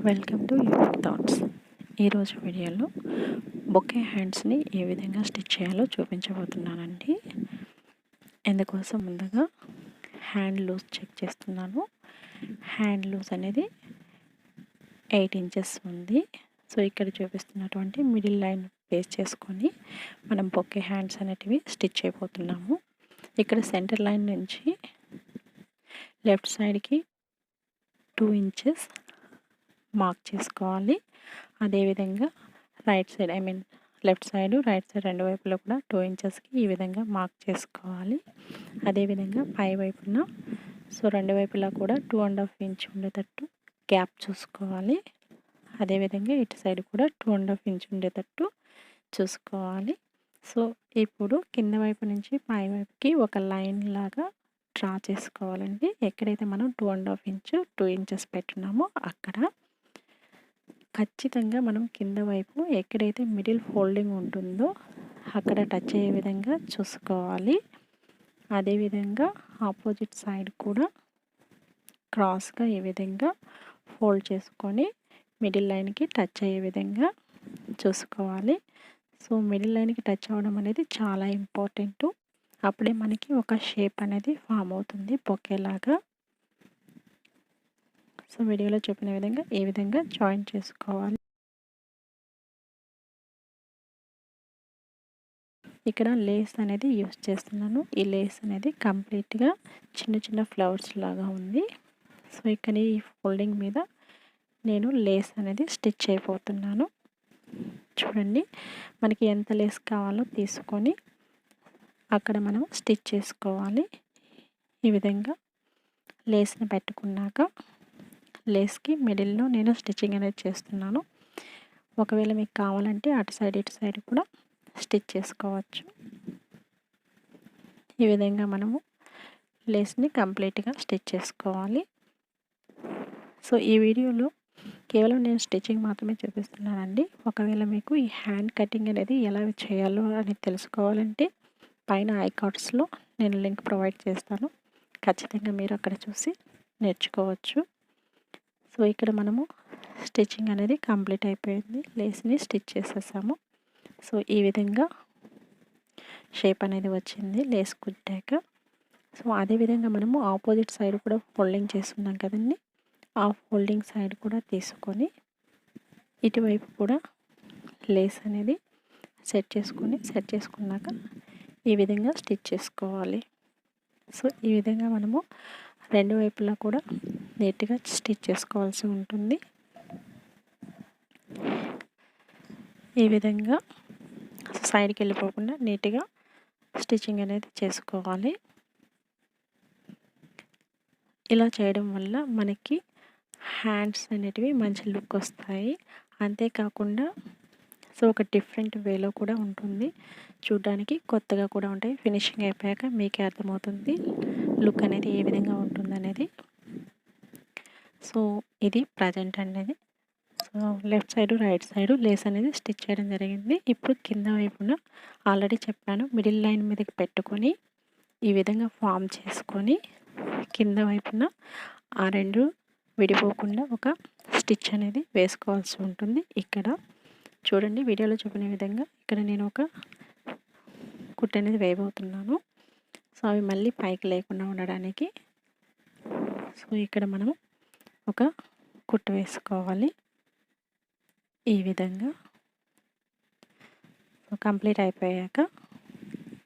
Welcome to unique thoughts. ఈరోజు వీడియోలో bouquet హ్యాండ్స్ని ఏ విధంగా స్టిచ్ చేయాలో చూపించబోతున్నానండి. ఇందుకోసం ముందుగా హ్యాండ్ లూజ్ చెక్ చేస్తున్నాను. హ్యాండ్ లూజ్ అనేది 8 ఇంచెస్ ఉంది. సో ఇక్కడ చూపిస్తున్నటువంటి మిడిల్ లైన్ బేస్ చేసుకొని మనం బొకే హ్యాండ్స్ అనేటివి స్టిచ్ అయిపోతున్నాము. ఇక్కడ సెంటర్ లైన్ నుంచి లెఫ్ట్ సైడ్కి 2 ఇంచెస్ మార్క్ చేసుకోవాలి. అదేవిధంగా right side left side right side రెండు వైపులో కూడా 2 ఇంచెస్కి ఈ విధంగా మార్క్ చేసుకోవాలి. అదేవిధంగా పై వైపున రెండు వైపులా కూడా 2.5 ఇంచ్ ఉండేటట్టు గ్యాప్ చూసుకోవాలి. అదేవిధంగా ఇటు సైడ్ కూడా 2.5 ఇంచ్ ఉండేటట్టు చూసుకోవాలి. సో ఇప్పుడు కింద వైపు నుంచి పై వైపుకి ఒక లైన్ లాగా డ్రా చేసుకోవాలండి. ఎక్కడైతే మనం 2.5 ఇంచ్ 2 ఇంచెస్ పెట్టున్నామో అక్కడ ఖచ్చితంగా మనం కింద వైపు ఎక్కడైతే మిడిల్ ఫోల్డింగ్ ఉంటుందో అక్కడ టచ్ అయ్యే విధంగా చూసుకోవాలి. అదేవిధంగా ఆపోజిట్ సైడ్ కూడా క్రాస్గా ఈ విధంగా ఫోల్డ్ చేసుకొని మిడిల్ లైన్కి టచ్ అయ్యే విధంగా చూసుకోవాలి. సో మిడిల్ లైన్కి టచ్ అవ్వడం అనేది చాలా ఇంపార్టెంట్. అప్పుడే మనకి ఒక షేప్ అనేది ఫామ్ అవుతుంది బొకేలాగా. సో వీడియోలో చెప్పిన విధంగా ఈ విధంగా జాయిన్ చేసుకోవాలి. ఇక్కడ లేస్ అనేది యూస్ చేస్తున్నాను. ఈ లేస్ అనేది కంప్లీట్గా చిన్న చిన్న ఫ్లవర్స్ లాగా ఉంది. సో ఇక్కడ ఈ ఫోల్డింగ్ మీద నేను లేస్ అనేది స్టిచ్ అయిపోతున్నాను. చూడండి, మనకి ఎంత లేస్ కావాలో తీసుకొని అక్కడ మనం స్టిచ్ చేసుకోవాలి. ఈ విధంగా లేస్ని పెట్టుకున్నాక లేస్కి మిడిల్లో నేను స్టిచ్చింగ్ అనేది చేస్తున్నాను. ఒకవేళ మీకు కావాలంటే అటు సైడ్ ఇటు సైడ్ కూడా స్టిచ్ చేసుకోవచ్చు. ఈ విధంగా మనము లేస్ని కంప్లీట్గా స్టిచ్ చేసుకోవాలి. సో ఈ వీడియోలో కేవలం నేను స్టిచ్చింగ్ మాత్రమే చూపిస్తున్నానండి. ఒకవేళ మీకు ఈ హ్యాండ్ కటింగ్ అనేది ఎలా చేయాలో అని తెలుసుకోవాలంటే పైన ఐకార్డ్స్లో నేను లింక్ ప్రొవైడ్ చేస్తాను. ఖచ్చితంగా మీరు అక్కడ చూసి నేర్చుకోవచ్చు. సో ఇక్కడ మనము స్టిచ్చింగ్ అనేది కంప్లీట్ అయిపోయింది. లేస్ని స్టిచ్ చేసేసాము. సో ఈ విధంగా షేప్ అనేది వచ్చింది లేస్ కుట్టాక. సో అదేవిధంగా మనము ఆపోజిట్ సైడ్ కూడా ఫోల్డింగ్ చేస్తున్నాం కదండి. ఆ ఫోల్డింగ్ సైడ్ కూడా తీసుకొని ఇటువైపు కూడా లేస్ అనేది సెట్ చేసుకున్నాక ఈ విధంగా స్టిచ్ చేసుకోవాలి. సో ఈ విధంగా మనము రెండు వైపులా కూడా నీట్గా స్టిచ్ చేసుకోవాల్సి ఉంటుంది. ఈ విధంగా సైడ్కి వెళ్ళిపోకుండా నీట్గా స్టిచ్చింగ్ అనేది చేసుకోవాలి. ఇలా చేయడం వల్ల మనకి హ్యాండ్స్ అనేటివి మంచి లుక్ వస్తాయి. అంతేకాకుండా ఒక డిఫరెంట్ వేలో కూడా ఉంటుంది. చూడడానికి కొత్తగా కూడా ఉంటాయి. ఫినిషింగ్ అయిపోయాక మీకే అర్థమవుతుంది లుక్ అనేది ఏ విధంగా ఉంటుందనేది. సో ఇది ప్రజెంట్ అనేది. So left side right side lace అనేది స్టిచ్ చేయడం జరిగింది. ఇప్పుడు కింద వైపున ఆల్రెడీ చెప్పాను, మిడిల్ లైన్ మీదకి పెట్టుకొని ఈ విధంగా ఫామ్ చేసుకొని కింద వైపున ఆ రెండు విడిపోకుండా ఒక స్టిచ్ అనేది వేసుకోవాల్సి ఉంటుంది. ఇక్కడ చూడండి, వీడియోలో చూపిన విధంగా ఇక్కడ నేను ఒక కుట్టు అనేది వేయబోతున్నాను. సో అవి మళ్ళీ పైకి లేకుండా ఉండడానికి సో ఇక్కడ మనము ఒక కుట్టు వేసుకోవాలి. ఈ విధంగా కంప్లీట్ అయిపోయాక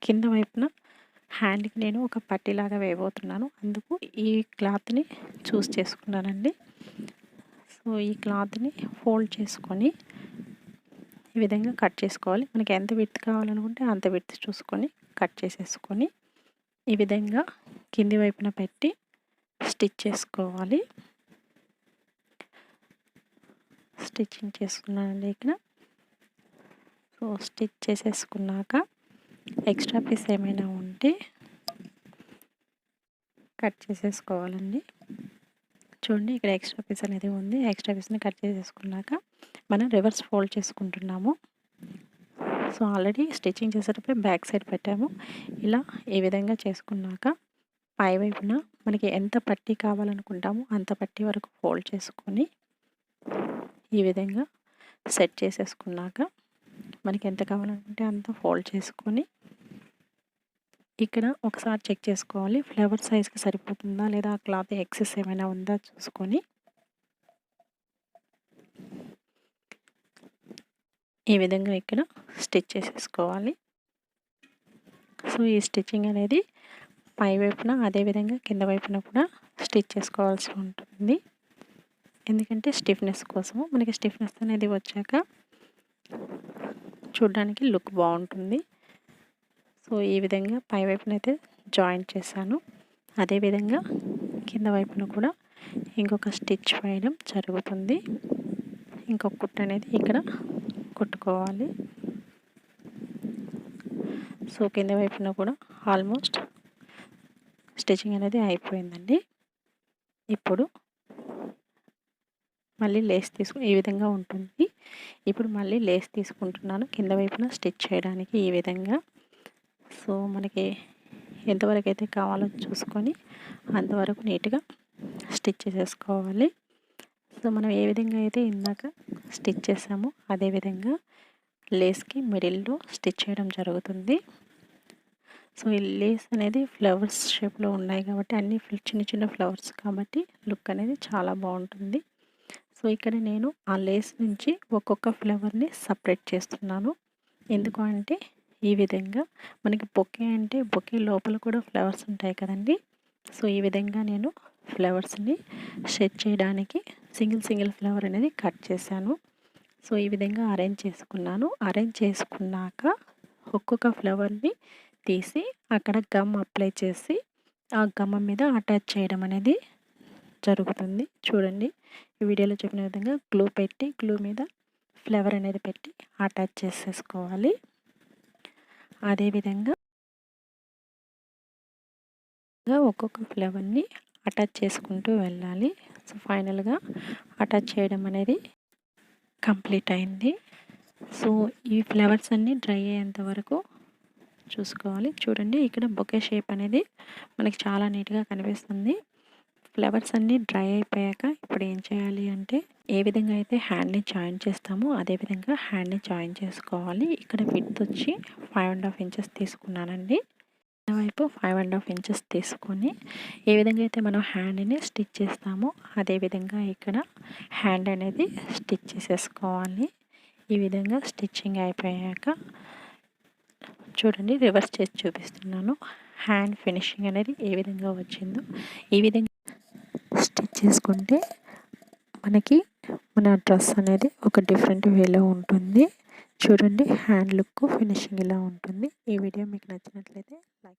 కింద వైపున హ్యాండ్కి నేను ఒక పట్టీలాగా వేయబోతున్నాను. అందుకు ఈ క్లాత్ని చూస్ చేసుకున్నానండి. సో ఈ క్లాత్ని ఫోల్డ్ చేసుకొని ఈ విధంగా కట్ చేసుకోవాలి. మనకి ఎంత విడ్త్ కావాలనుకుంటే అంత విడ్త్ చూసుకొని కట్ చేసేసుకొని ఈ విధంగా కింది వైపున పెట్టి స్టిచ్ చేసుకోవాలి. స్టిచ్చింగ్ చేసుకున్నానండి ఇక్కడ. సో స్టిచ్ చేసేసుకున్నాక ఎక్స్ట్రా పీస్ ఏమైనా ఉంటే కట్ చేసేసుకోవాలండి. చూడండి, ఇక్కడ ఎక్స్ట్రా పీస్ అనేది ఉంది. ఎక్స్ట్రా పీస్ని కట్ చేసేసుకున్నాక మనం రివర్స్ ఫోల్డ్ చేసుకుంటున్నాము. సో ఆల్రెడీ స్టిచ్చింగ్ చేసేటప్పుడు బ్యాక్ సైడ్ పెట్టాము. ఇలా ఈ విధంగా చేసుకున్నాక పై వైపున మనకి ఎంత పట్టీ కావాలనుకుంటామో అంత పట్టీ వరకు ఫోల్డ్ చేసుకొని ఈ విధంగా సెట్ చేసేసుకున్నాక మనకి ఎంత కావాలంటే అంత ఫోల్డ్ చేసుకొని ఇక్కడ ఒకసారి చెక్ చేసుకోవాలి ఫ్లవర్ సైజ్కి సరిపోతుందా లేదా క్లాత్ ఎక్సెస్ ఏమైనా ఉందా చూసుకొని ఈ విధంగా ఇక్కడ స్టిచ్ చేసేసుకోవాలి. సో ఈ స్టిచ్చింగ్ అనేది పై వైపున అదేవిధంగా కింద వైపున కూడా స్టిచ్ చేసుకోవాల్సి ఉంటుంది. ఎందుకంటే స్టిఫ్నెస్ కోసము మనకి స్టిఫ్నెస్ అనేది వచ్చాక చూడడానికి లుక్ బాగుంటుంది. సో ఈ విధంగా పై వైపున అయితే జాయింట్ చేశాను. అదేవిధంగా కింద వైపున కూడా ఇంకొక స్టిచ్ వేయడం జరుగుతుంది. ఇంకొక కుట్టు అనేది ఇక్కడ కుట్టుకోవాలి. సో కింద వైపున కూడా ఆల్మోస్ట్ స్టిచ్చింగ్ అనేది అయిపోయిందండి. ఇప్పుడు మళ్ళీ లేస్ ఈ విధంగా ఉంటుంది. ఇప్పుడు మళ్ళీ లేస్ తీసుకుంటున్నాను కింద వైపున స్టిచ్ చేయడానికి ఈ విధంగా. సో మనకి ఎంతవరకు అయితే కావాలో చూసుకొని అంతవరకు నీట్గా స్టిచ్ చేసేసుకోవాలి. సో మనం ఏ విధంగా అయితే ఇందాక స్టిచ్ చేసామో అదేవిధంగా లేస్కి మిడిల్లో స్టిచ్ చేయడం జరుగుతుంది. సో ఈ లేస్ అనేది ఫ్లవర్స్ షేప్లో ఉన్నాయి కాబట్టి అన్ని చిన్న చిన్న ఫ్లవర్స్ కాబట్టి లుక్ అనేది చాలా బాగుంటుంది. సో ఇక్కడ నేను ఆ లేస్ నుంచి ఒక్కొక్క ఫ్లవర్ని సపరేట్ చేస్తున్నాను. ఎందుకు అంటే ఈ విధంగా మనకి బొకే అంటే బొకే లోపల కూడా ఫ్లవర్స్ ఉంటాయి కదండి. సో ఈ విధంగా నేను ఫ్లవర్స్ని సెట్ చేయడానికి సింగిల్ ఫ్లవర్ అనేది కట్ చేశాను. సో ఈ విధంగా అరేంజ్ చేసుకున్నాను. అరేంజ్ చేసుకున్నాక ఒక్కొక్క ఫ్లవర్ని తీసి అక్కడ గమ్ అప్లై చేసి ఆ గమ్ మీద అటాచ్ చేయడం అనేది జరుగుతుంది. చూడండి ఈ వీడియోలో చెప్పిన విధంగా గ్లూ పెట్టి గ్లూ మీద ఫ్లవర్ అనేది పెట్టి అటాచ్ చేసేసుకోవాలి. అదేవిధంగా ఒక్కొక్క ఫ్లవర్ని అటాచ్ చేసుకుంటూ వెళ్ళాలి. సో ఫైనల్గా అటాచ్ చేయడం అనేది కంప్లీట్ అయింది. సో ఈ ఫ్లవర్స్ అన్నీ డ్రై అయ్యేంత వరకు చూసుకోవాలి. చూడండి ఇక్కడ బొకే షేప్ అనేది మనకి చాలా నీట్గా కనిపిస్తుంది. ఫ్లవర్స్ అన్నీ డ్రై అయిపోయాక ఇప్పుడు ఏం చేయాలి అంటే ఏ విధంగా అయితే హ్యాండ్ని జాయిన్ చేస్తామో అదేవిధంగా హ్యాండ్ని జాయిన్ చేసుకోవాలి. ఇక్కడ విడ్త్ వచ్చి 5.5 ఇంచెస్ తీసుకున్నానండి. వైపు 5.5 ఇంచెస్ తీసుకొని ఏ విధంగా అయితే మనం హ్యాండ్ని స్టిచ్ చేస్తామో అదేవిధంగా ఇక్కడ హ్యాండ్ అనేది స్టిచ్ చేసేసుకోవాలి. ఈ విధంగా స్టిచ్చింగ్ అయిపోయాక చూడండి రివర్స్ చేసి చూపిస్తున్నాను. హ్యాండ్ ఫినిషింగ్ అనేది ఏ విధంగా వచ్చిందో ఈ విధంగా స్టిచ్ చేసుకుంటే మనకి మన డ్రెస్ అనేది ఒక డిఫరెంట్ వేలో ఉంటుంది. చూడండి హ్యాండ్ లుక్ ఫినిషింగ్ ఇలా ఉంటుంది. ఈ వీడియో మీకు నచ్చినట్లయితే లైక్